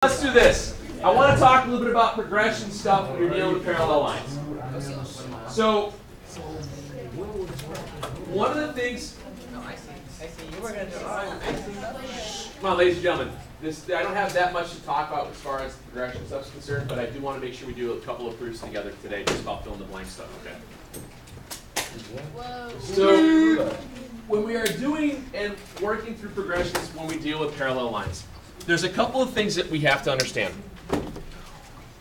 Let's do this. I want to talk a little bit about progression stuff when you're dealing with parallel lines. So, one of the things. Come on, ladies and gentlemen. I don't have that much to talk about as far as progression stuff is concerned, but I do want to make sure we do a couple of proofs together today, just about fill in the blank stuff. Okay. So, when we are doing and working through progressions when we deal with parallel lines, there's a couple of things that we have to understand.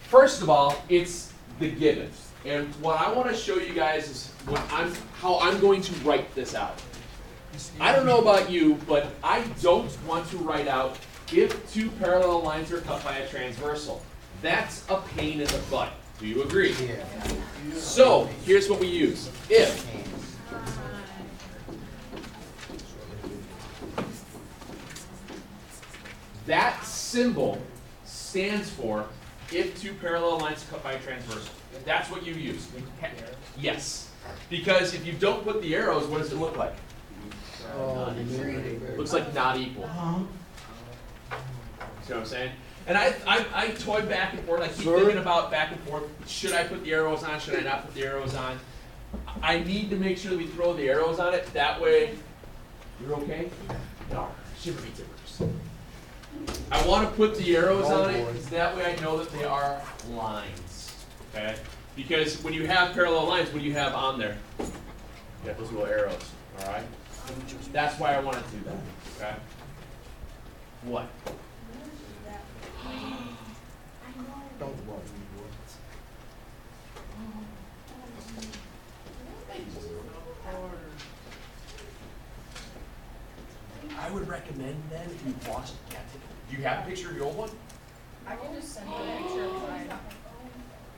First of all, it's the given. And what I want to show you guys is how I'm going to write this out. I don't know about you, but I don't want to write out if two parallel lines are cut by a transversal. That's a pain in the butt. Do you agree? Yeah. So, here's what we use. If that symbol stands for if two parallel lines cut by a transversal. That's what you use. Yes. Because if you don't put the arrows, what does it look like? Looks like not equal. See what I'm saying? And I toy back and forth. I keep thinking about back and forth. Should I put the arrows on? Should I not put the arrows on? I need to make sure that we throw the arrows on it. That way, you're okay? No, shiver me timbers. I want to put the arrows on it because that way I know that they are lines. Okay? Because when you have parallel lines, what do you have on there? You got those little arrows. All right? That's why I want to do that. Okay? What? Don't worry. I would recommend then if you watched it. Do you have a picture of your old one? I can just send you a picture of mine.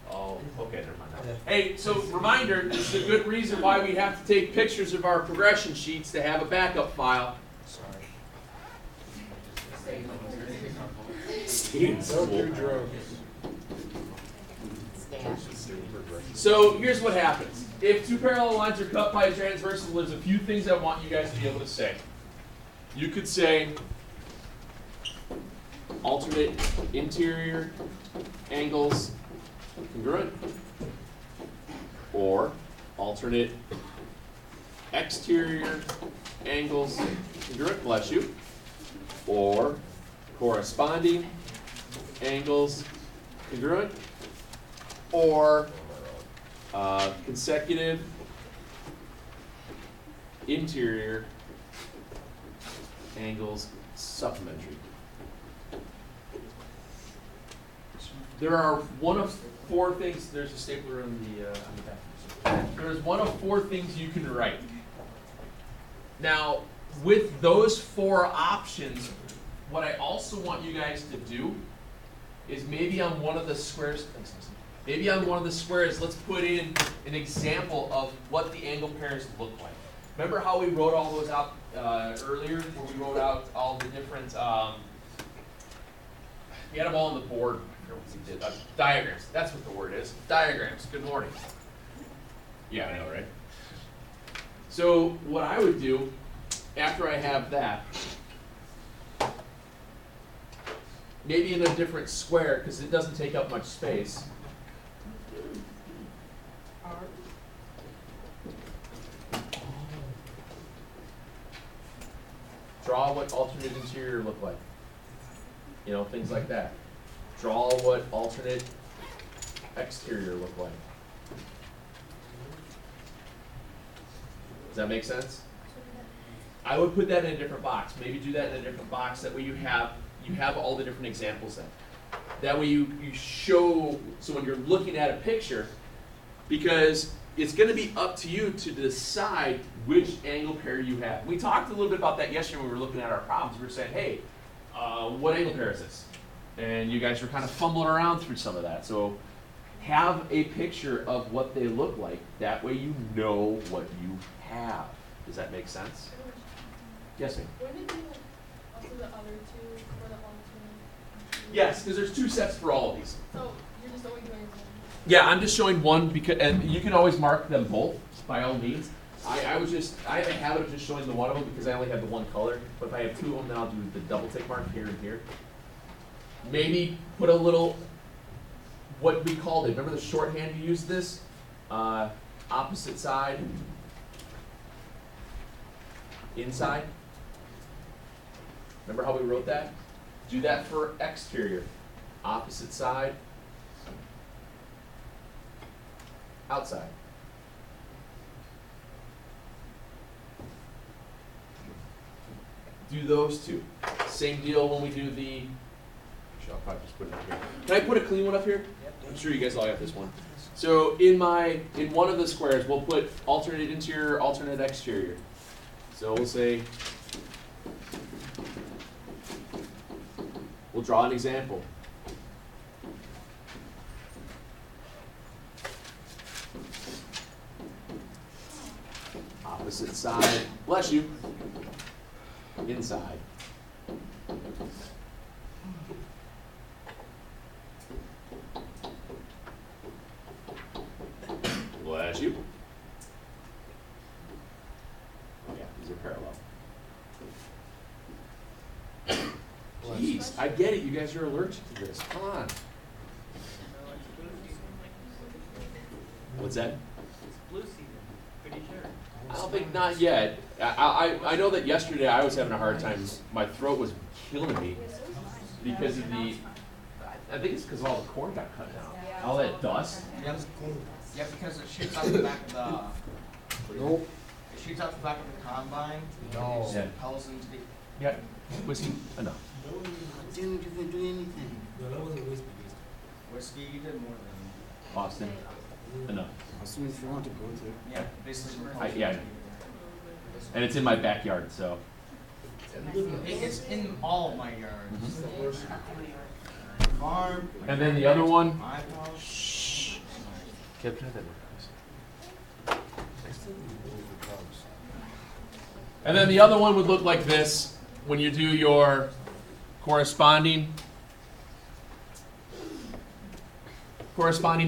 Oh, okay, never mind. Hey, so reminder, this is a good reason why we have to take pictures of our progression sheets to have a backup file. Sorry. So here's what happens. If two parallel lines are cut by a transversal, there's a few things I want you guys to be able to say. You could say alternate interior angles congruent, or alternate exterior angles congruent, bless you, or corresponding angles congruent, or consecutive interior angles supplementary. There are one of four things. There's a stapler on the back. There's one of four things you can write. Now, with those four options, what I also want you guys to do is maybe on one of the squares. Let's put in an example of what the angle pairs look like. Remember how we wrote all those out earlier, where we wrote out all the different. We had them all on the board. We did diagrams. That's what the word is. Diagrams. Good morning. Yeah, I know, right? So what I would do after I have that, maybe in a different square because it doesn't take up much space. Draw what alternate interior look like. You know, things like that. Draw what alternate exterior look like. Does that make sense? I would put that in a different box. Maybe do that in a different box. That way you have all the different examples then. That way you show, so when you're looking at a picture, because it's going to be up to you to decide which angle pair you have. We talked a little bit about that yesterday when we were looking at our problems. We were saying, hey, what angle pair is this? And you guys were kind of fumbling around through some of that. So have a picture of what they look like. That way you know what you have. Does that make sense? Yes, ma'am. Wouldn't it be also the other two for the alternate? Yes, because there's two sets for all of these. So you're just only doing one? Yeah, I'm just showing one because, and you can always mark them both by all means. I have a habit of just showing the one of them because I only have the one color. But if I have two of them, then I'll do the double tick mark here and here. Maybe put a little, what we called it, remember the shorthand you used this? Opposite side, inside. Remember how we wrote that? Do that for exterior. Opposite side, outside. Do those two. Same deal when we do the, actually, I'll probably just put it up here. Can I put a clean one up here? I'm sure you guys all got this one. So in one of the squares, we'll put alternate interior, alternate exterior. So we'll say, we'll draw an example. Opposite side, bless you, inside. Bless you. Oh yeah, these are parallel. Jeez, I get it, you guys are allergic to this, come on. What's that? It's blue season, pretty sure. I don't think, not yet. I know that yesterday I was having a hard time, my throat was killing me because of the, I think it's because all the corn got cut down. All that dust. Yep. Yeah, because it shoots out the back of the, Nope. it shoots out the back of the combine. No. And Yeah. it propels into the, Yeah, whiskey, enough. didn't even do anything. No, that wasn't whiskey. Whiskey, you did more than, Austin, enough. As soon as you want to go to. yeah, basically. Yeah, I know. And it's in my backyard, so. It's in all of my yards. Mm-hmm. Farm. And then the other one. My house. Shh. Can I have that? And then the other one would look like this when you do your corresponding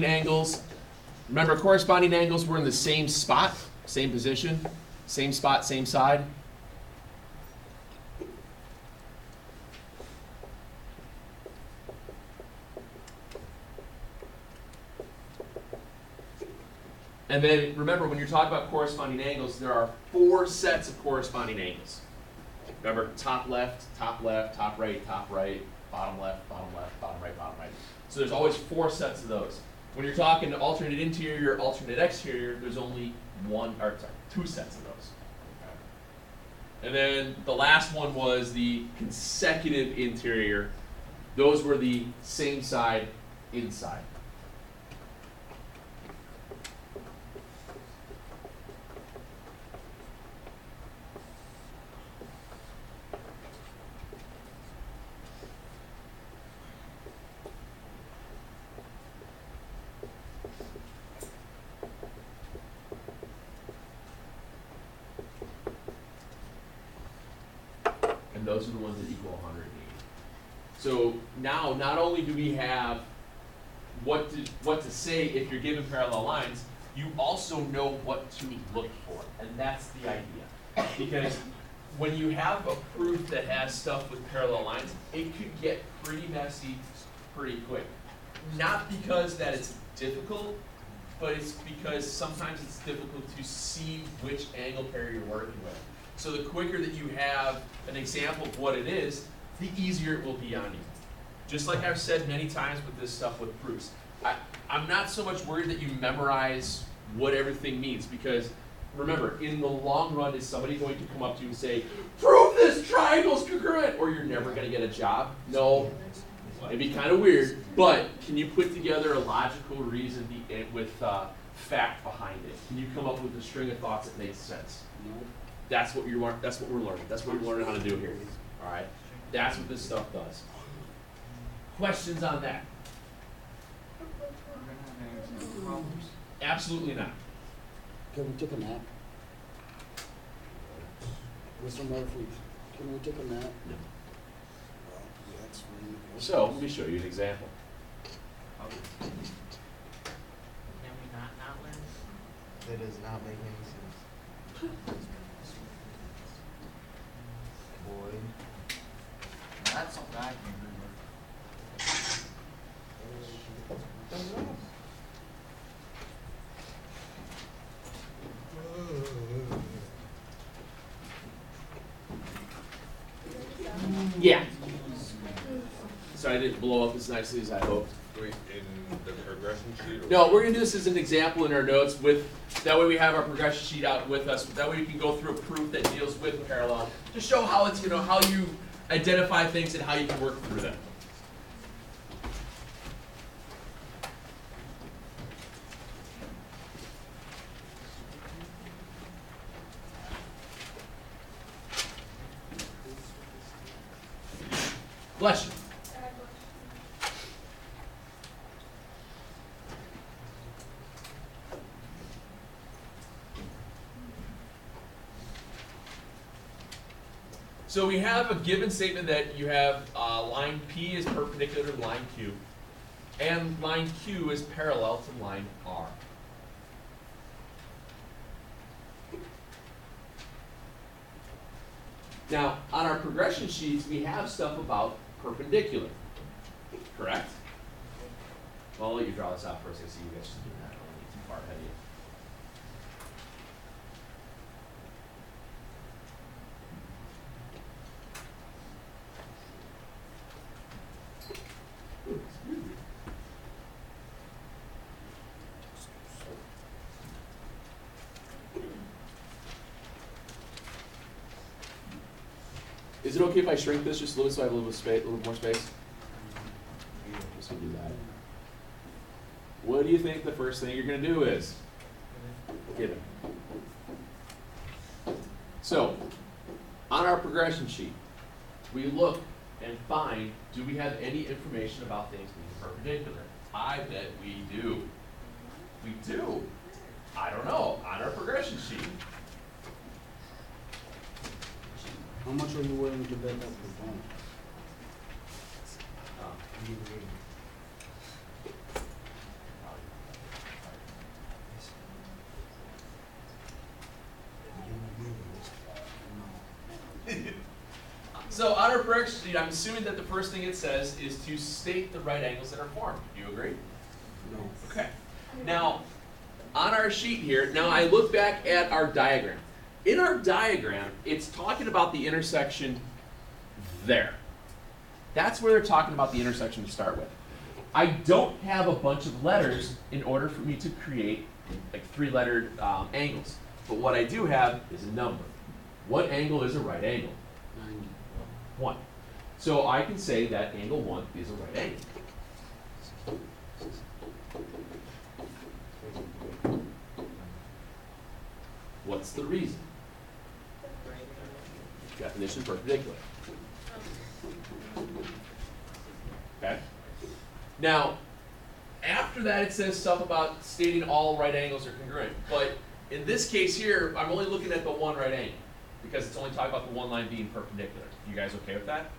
angles. Remember, corresponding angles were in the same spot, same position, same spot, same side. And then remember, when you're talking about corresponding angles, there are 4 sets of corresponding angles. Remember, top right, top right, bottom left, bottom right, bottom right. So there's always 4 sets of those. When you're talking alternate interior, alternate exterior, there's only 2 sets of those. And then the last one was the consecutive interior. Those were the same side, inside. And those are the ones that equal 180. So now, not only do we have what to say if you're given parallel lines, you also know what to look for, and that's the idea. Because when you have a proof that has stuff with parallel lines, it could get pretty messy pretty quick. Not because that it's difficult, but it's because sometimes it's difficult to see which angle pair you're working with. So the quicker that you have an example of what it is, the easier it will be on you. Just like I've said many times with this stuff with proofs. I'm not so much worried that you memorize what everything means, because remember, in the long run, is somebody going to come up to you and say, prove this triangle's congruent, or you're never going to get a job? No. It'd be kind of weird, but can you put together a logical reason with fact behind it? Can you come up with a string of thoughts that makes sense? That's what you are. That's what we're learning. That's what we're learning how to do here. All right. That's what this stuff does. Questions on that? Absolutely not. Can we take a nap? Mr. Murphy, can we take a nap? No. Yeah, that's fine. So let me show you an example. Can we not learn? That does not make any sense. Boy. Now, that's something I can agree with. Yeah. So I didn't blow up as nicely as I hoped. Wait, in the progression sheet? Or No, we're gonna do this as an example in our notes with, that way we have our progression sheet out with us. That way we can go through a proof that deals with parallel to show how it's, how you identify things and how you can work through them. Bless you. I have one. So we have a given statement that you have line P is perpendicular to line Q, and line Q is parallel to line R. Now, on our progression sheets, we have stuff about perpendicular, correct? Well, I'll let you draw this out first. I see you guys just doing that. I don't want to get too far ahead of you. Is it okay if I shrink this just a little bit so I have a little space, a little more space? Just gonna do that. What do you think the first thing you're gonna do is? Given. So, on our progression sheet, we look and find, do we have any information about things being perpendicular? I bet we do. We do. I don't know, on our progression sheet. How much are you willing to bet that we don't? So on our progression sheet, I'm assuming that the first thing it says is to state the right angles that are formed. Do you agree? No. Okay. Now, on our sheet here, now I look back at our diagram. In our diagram, it's talking about the intersection there. That's where they're talking about the intersection to start with. I don't have a bunch of letters in order for me to create like three-lettered angles. But what I do have is a number. What angle is a right angle? 90. 1. So I can say that angle 1 is a right angle. What's the reason? Definition perpendicular. Okay? Now, after that it says stuff about stating all right angles are congruent. But in this case here, I'm only looking at the one right angle because it's only talking about the one line being perpendicular. You guys okay with that?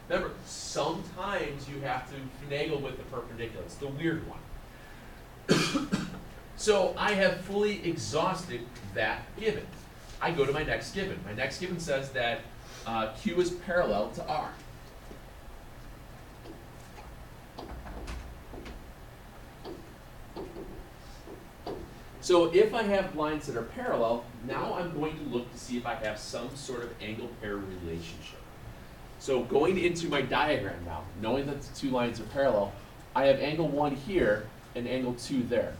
Remember, sometimes you have to finagle with the perpendicular. It's the weird one. So I have fully exhausted that given. I go to my next given. My next given says that Q is parallel to R. So if I have lines that are parallel, now I'm going to look to see if I have some sort of angle pair relationship. So going into my diagram now, knowing that the two lines are parallel, I have angle 1 here and angle 2 there.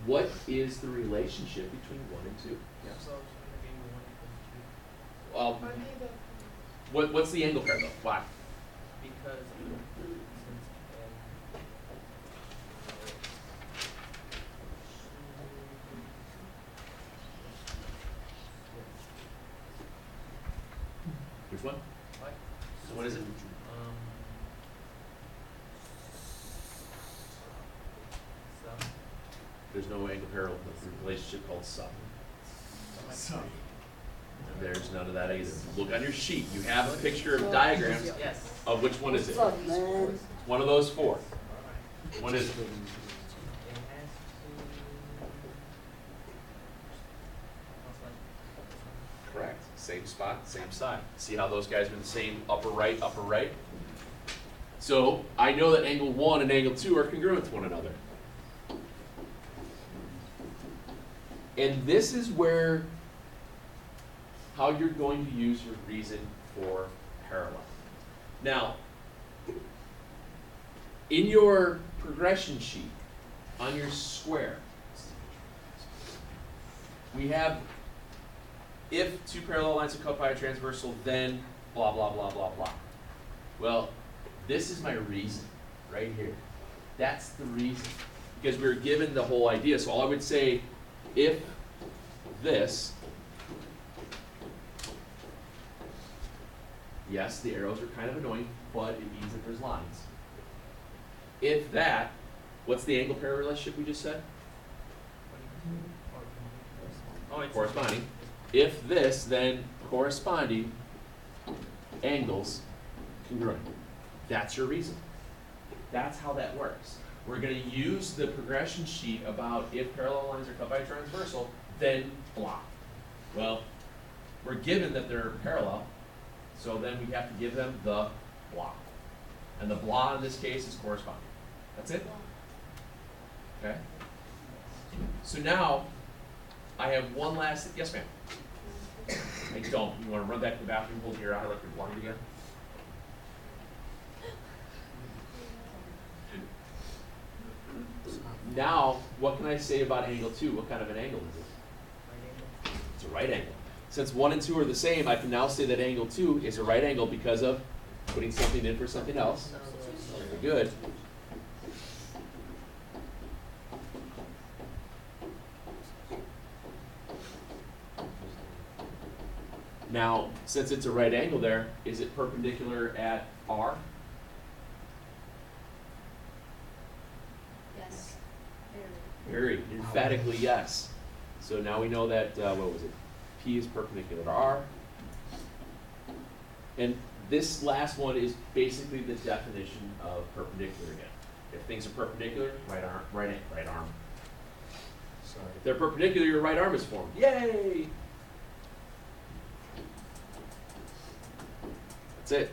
What is the relationship between 1 and 2? Yes. Well, Aren't they the what's the angle pair though? Why? Because Which one? what? So what is it? So There's no angle pair relationship called sum. There's none of that either. Look on your sheet. You have a picture of diagrams yes. of which one is it? What's up, man? One of those four. What is it? It has to. Correct. Same spot, same side. See how those guys are the same upper right, upper right? So I know that angle 1 and angle 2 are congruent to one another. And this is where, how you're going to use your reason for parallel. Now, in your progression sheet, on your square, we have if two parallel lines are cut by a transversal, then blah, blah, blah, blah, blah. Well, this is my reason right here. That's the reason. Because we were given the whole idea. So all I would say, if this, yes, the arrows are kind of annoying, but it means that there's lines. If that, what's the angle pair relationship we just said? Corresponding. If this, then corresponding angles congruent. That's your reason. That's how that works. We're going to use the progression sheet about if parallel lines are cut by a transversal, then blah. Well, we're given that they're parallel, so then we have to give them the blah. And the blah in this case is corresponding. That's it? Okay? So now, I have one last, yes ma'am? I don't. You want to run back to the bathroom, hold your eye like you're blind again? Now, what can I say about angle 2? What kind of an angle is it? It's a right angle. Since 1 and 2 are the same, I can now say that angle 2 is a right angle because of putting something in for something else. Very good. Now, since it's a right angle there, is it perpendicular at R? Yes. Very emphatically yes. So now we know that, what was it? P is perpendicular to R. And this last one is basically the definition of perpendicular again. If things are perpendicular, right arm. Sorry. If they're perpendicular, your right arm is formed. Yay! That's it.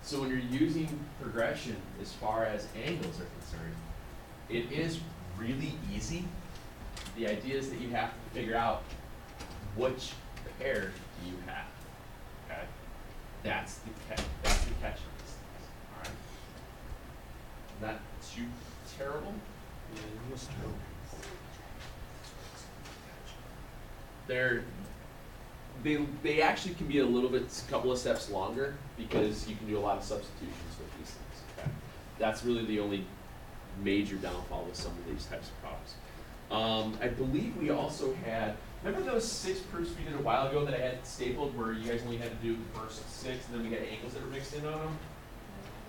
So when you're using progression as far as angles are concerned, it is really easy. The idea is that you have to figure out which pair do you have. Okay? That's the catch. That's the catch of these things. Alright? Not too terrible. Yeah, it was true. They actually can be a little bit, a couple of steps longer because you can do a lot of substitutions with these things. Okay? That's really the only major downfall with some of these types of problems. I believe we also had, remember those 6 proofs we did a while ago that I had stapled where you guys only had to do the first 6 and then we got angles that were mixed in on them?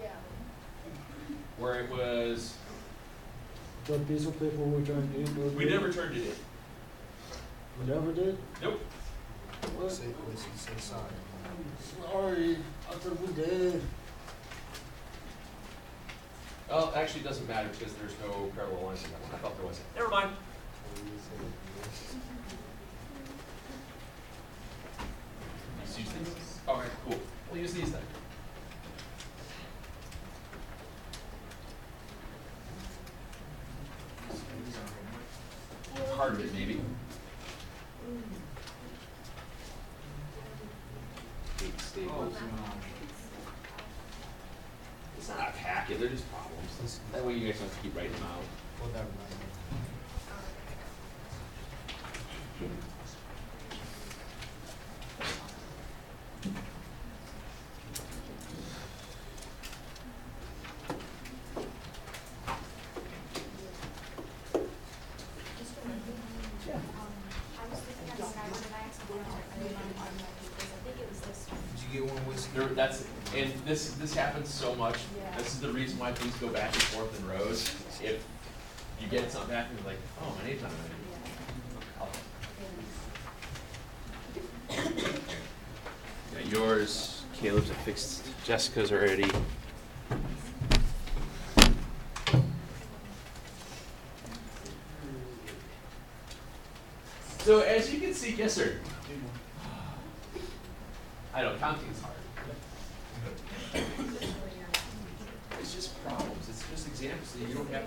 Yeah. Where it was, The piece of paper we turned in. we never turned it in. We never did? Nope. What? Say, say sorry. Sorry, I thought we did. Oh, actually, it doesn't matter because there's no parallel lines in that one. I thought there was. Never mind. Just use these. Okay, cool. We'll use these then. Part of it, maybe. It's not a packet, they're just problems. That way you guys don't have to keep writing them out. Well, never mind. I was thinking of Skylar, and I accidentally turned it on my papers. I think it was this one. Did you get one whiskey? And this happens so much. Yeah. This is the reason why things go back and forth in rows. If you get something back and you're like, oh, my name's not on it. Yeah, yours, Caleb's, I fixed. Jessica's already. So as you can see, yes sir. I know, counting is hard. It's just problems, it's just examples, so you don't have,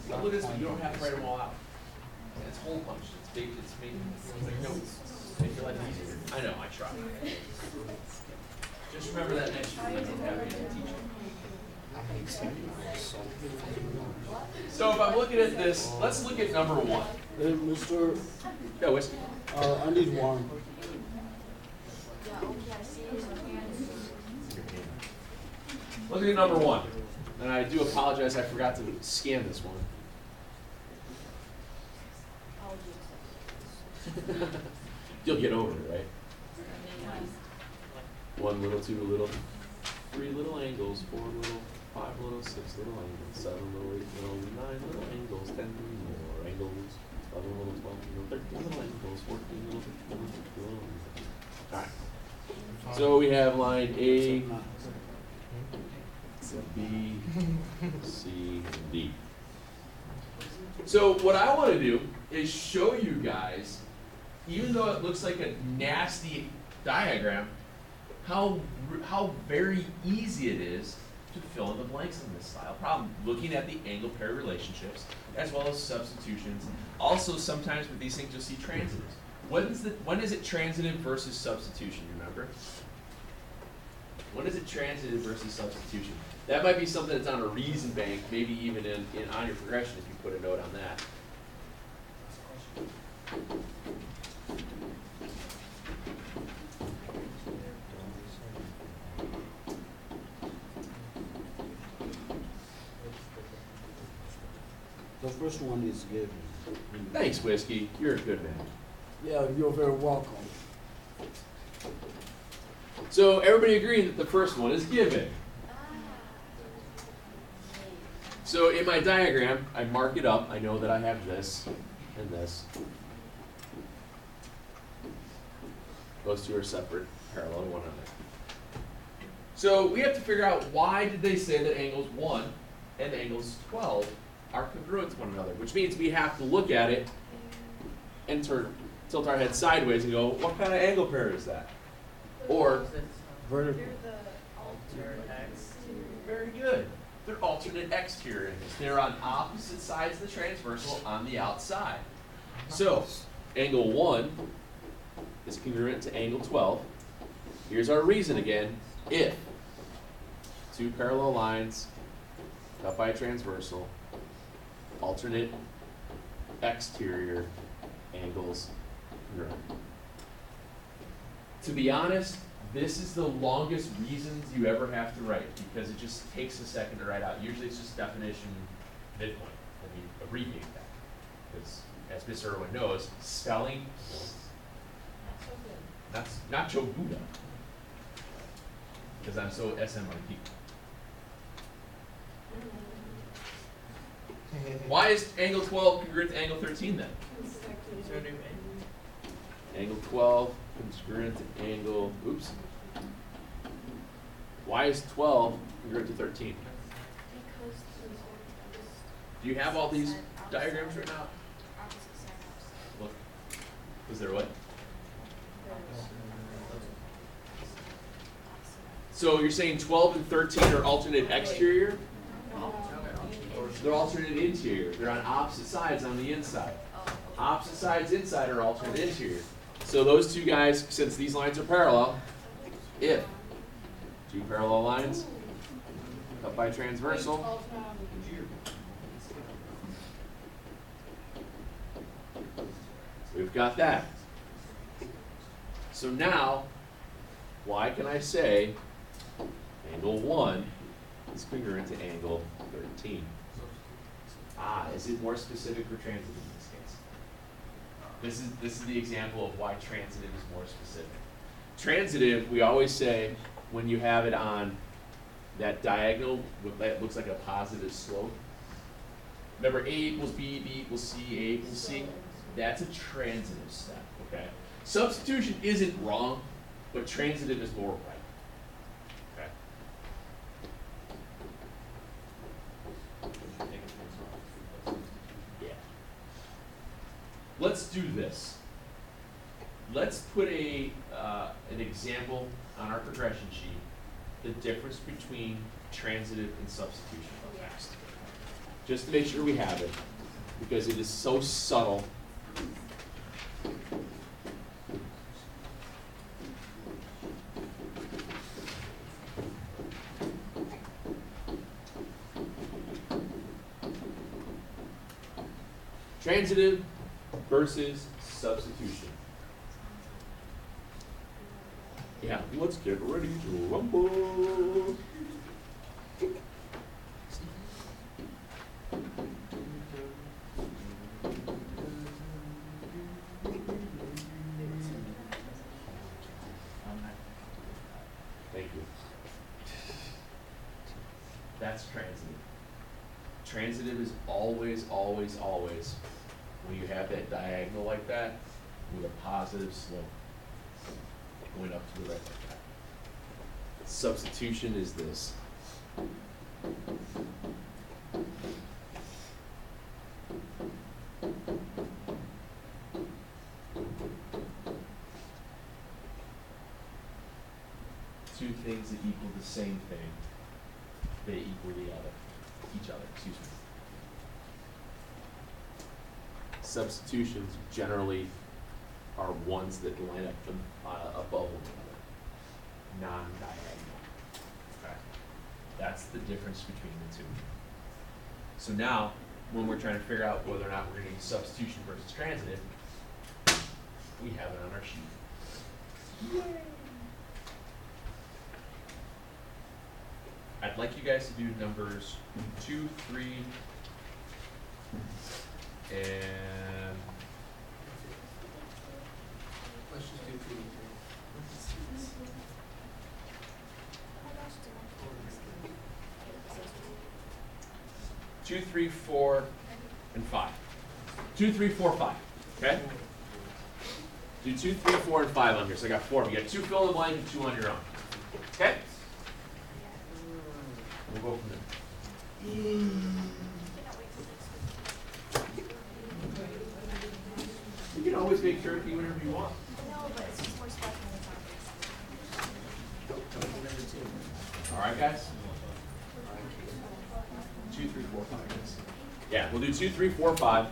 look at this, you don't have to write them all out. And it's hole punched, it's big, it's making, like notes, make your life easier. I know, I try. Just remember that next year when you have a teacher. So if I'm looking at this, let's look at number 1. Hey, Mr. Yeah, whiskey. I need one. Look at number 1. And I do apologize, I forgot to scan this one. You'll get over it, right? 1 little, 2 little, 3 little angles, 4 little, 5 little, 6 little angles, 7 little, 8 little, 9 little angles, 10 more angles, 11 little, 12 little, 13 little angles, 14 little, 15 little, 16 little angles. Alright. So we have line A, B, C, and D. So what I want to do is show you guys, even though it looks like a nasty diagram, how very easy it is to fill in the blanks in this style problem, looking at the angle pair relationships as well as substitutions. Also, sometimes with these things you'll see transitives. When is it transitive versus substitution, remember? When is it transitive versus substitution? That might be something that's on a reason bank, maybe even on your progression if you put a note on that. The first one is given. Thanks, Whiskey. You're a good man. Yeah, you're very welcome. So everybody agreed that the first one is given. So in my diagram, I mark it up. I know that I have this and this. Those two are separate, parallel to one another. So we have to figure out why did they say that angles 1 and angles 12 are congruent to one another, which means we have to look at it and tilt our head sideways and go, what kind of angle pair is that? Or, Vertical. very good. They're alternate exterior angles. They're on opposite sides of the transversal on the outside. So, angle 1 is congruent to angle 12. Here's our reason again. If 2 parallel lines cut by a transversal, alternate exterior angles congruent. To be honest, this is the longest reasons you ever have to write because it just takes a second to write out. Usually it's just definition midpoint, and we abbreviate that. Because as Mr. Irwin knows, spelling, that's not Joe Buddha. Because I'm so SMRT. Why is angle 12 congruent to angle 13 then? Angle 12 congruent to angle, oops. Why is 12 congruent to 13? Do you have all these diagrams right now? Look. Is there what? So you're saying 12 and 13 are alternate exterior? They're alternate interior. They're on opposite sides on the inside. Opposite sides inside are alternate interior. So those two guys, since these lines are parallel, if 2 parallel lines cut by transversal, we've got that. So now, why can I say angle 1 is congruent to angle 13? Is it more specific for transitive in this case? This is the example of why transitive is more specific. Transitive, we always say, when you have it on that diagonal, that looks like a positive slope. Remember, A equals B, B equals C, A equals C? That's a transitive step, okay? Substitution isn't wrong, but transitive is more right. Okay? Yeah. Let's do this. Let's put an example on our progression sheet, the difference between transitive and substitution next. Just to make sure we have it, because it is so subtle. Transitive versus substitution. Yeah, let's get ready to rumble. Thank you. That's transitive. Transitive is always, always, always when you have that diagonal like that with a positive slope going up to the right like that. Substitution is this. Two things that equal the same thing, they equal each other, excuse me. Substitutions generally are ones that line up above one another, non-diagonal. Okay. That's the difference between the two. So now, when we're trying to figure out whether or not we're going to use substitution versus transitive, we have it on our sheet. Yay! I'd like you guys to do numbers 2, 3, and Let's just do 2 and 3. 2, 3, 4, and 5. 2, 3, 4, 5. Okay? Do 2, 3, 4, and 5 on here. So I got 4. You got 2 fill in the blank and 2 on your own. Okay? We'll go from there. You can always make turkey whenever you want. No, but it's just more special when it's on. All right, guys? 2, 3, 4, 5. Yeah, we'll do 2, 3, 4, 5.